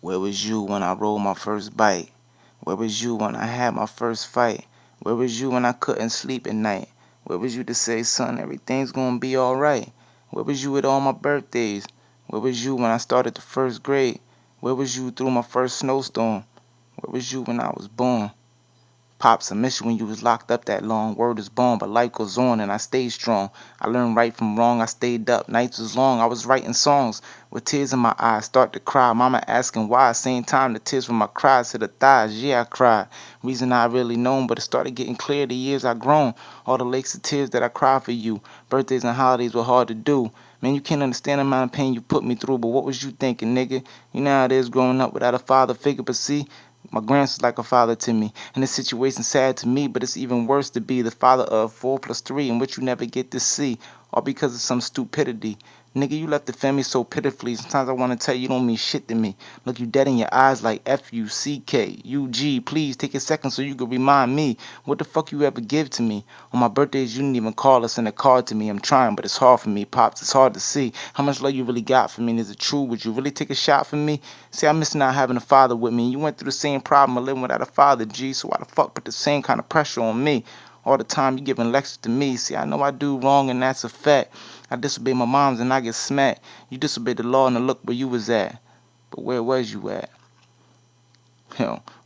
Where was you when I rolled my first bite? Where was you when I had my first fight? Where was you when I couldn't sleep at night? Where was you to say, son, everything's gonna be alright? Where was you at all my birthdays? Where was you when I started the first grade? Where was you through my first snowstorm? Where was you when I was born? Pops, I miss you when you was locked up that long. Word is born, but life goes on and I stayed strong. I learned right from wrong, I stayed up. Nights was long, I was writing songs with tears in my eyes. Start to cry, mama asking why. Same time the tears from my cries to the thighs. Yeah, I cried. Reason I really known, but it started getting clear the years I grown. All the lakes of tears that I cried for you. Birthdays and holidays were hard to do. Man, you can't understand the amount of pain you put me through, but what was you thinking, nigga? You know how it is growing up without a father figure, but see, my grandson's like a father to me, and this situation's sad to me, but it's even worse to be the father of 4 plus 3, in which you never get to see, all because of some stupidity. Nigga, you left the family so pitifully. Sometimes I want to tell you don't mean shit to me. Look you dead in your eyes like Fuck. Please take a second so you can remind me what the fuck you ever give to me. On my birthdays, you didn't even call or send a card to me. I'm trying, but it's hard for me. Pops, it's hard to see how much love you really got for me. And is it true? Would you really take a shot for me? See, I'm missing out having a father with me. You went through the same problem of living without a father, G. So why the fuck put the same kind of pressure on me? All the time you giving lectures to me. See, I know I do wrong and that's a fact. I disobey my moms and I get smacked. You disobeyed the law and look where you was at. But where was you at?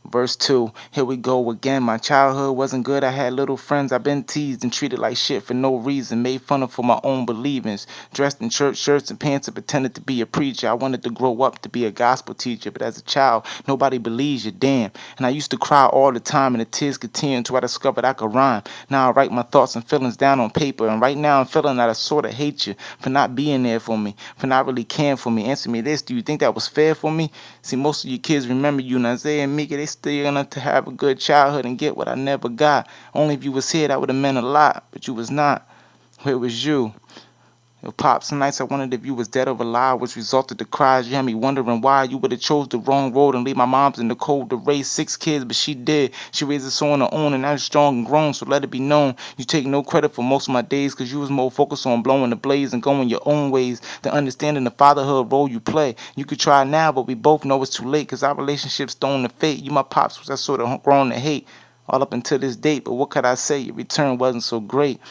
Verse 2, here we go again. My childhood wasn't good. I had little friends. I've been teased and treated like shit for no reason. Made fun of for my own believings. Dressed in church shirts and pants and pretended to be a preacher. I wanted to grow up to be a gospel teacher. But as a child, nobody believes you, damn. And I used to cry all the time and the tears continued until I discovered I could rhyme. Now I write my thoughts and feelings down on paper. And right now I'm feeling that I sort of hate you for not being there for me. For not really caring for me. Answer me this, do you think that was fair for me? See, most of you kids remember you, and Isaiah and Mika, they still enough to have a good childhood and get what I never got. Only if you was here, that would have meant a lot, but you was not. Where was you? Yo, Pop, some nights I wondered if you was dead or alive, which resulted to cries. You had me wondering why you would have chose the wrong road and leave my mom's in the cold to raise 6 kids, but she did. She raised us on her own and now she's strong and grown, so let it be known. You take no credit for most of my days, cause you was more focused on blowing the blaze and going your own ways than understanding the fatherhood role you play. You could try now, but we both know it's too late, cause our relationship's thrown to fate. You my pops, which I sort of grown to hate all up until this date, but what could I say? Your return wasn't so great.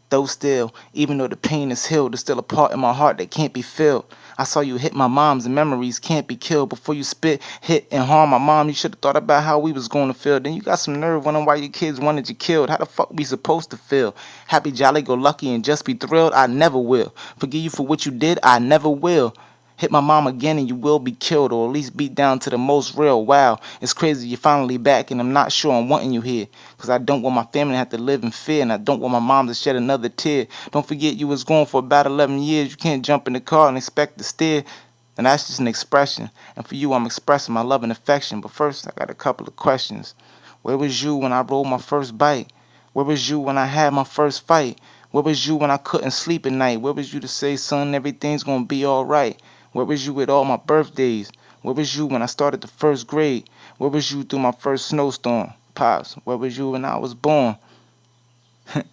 Though still, even though the pain is healed, there's still a part in my heart that can't be filled. I saw you hit my mom's and memories can't be killed. Before you spit, hit, and harm my mom, you should have thought about how we was going to feel. Then you got some nerve wondering why your kids wanted you killed. How the fuck we supposed to feel? Happy, jolly, go lucky, and just be thrilled? I never will. Forgive you for what you did? I never will. Hit my mom again and you will be killed, or at least beat down to the most real. Wow, it's crazy you're finally back and I'm not sure I'm wanting you here. Cause I don't want my family to have to live in fear and I don't want my mom to shed another tear. Don't forget you was gone for about 11 years. You can't jump in the car and expect to steer. And that's just an expression. And for you I'm expressing my love and affection. But first I got a couple of questions. Where was you when I rolled my first bite? Where was you when I had my first fight? Where was you when I couldn't sleep at night? Where was you to say, son, everything's gonna be alright? Where was you at all my birthdays? Where was you when I started the first grade? Where was you through my first snowstorm? Pops, where was you when I was born? And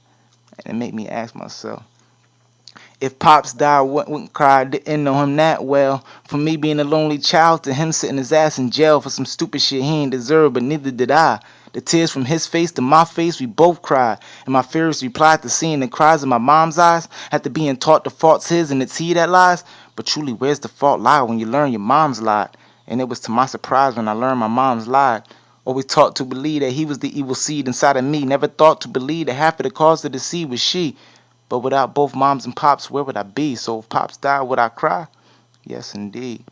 it made me ask myself, if Pops died, wouldn't cry, didn't know him that well. For me being a lonely child, to him sitting his ass in jail for some stupid shit he ain't deserve, but neither did I. The tears from his face to my face, we both cried. And my fears replied to seeing the cries in my mom's eyes, after being taught the fault's his and it's he that lies. But truly, where's the fault lie when you learn your mom's lied? And it was to my surprise when I learned my mom's lied. Always taught to believe that he was the evil seed inside of me. Never thought to believe that half of the cause of the seed was she. But without both moms and pops, where would I be? So if pops died, would I cry? Yes, indeed.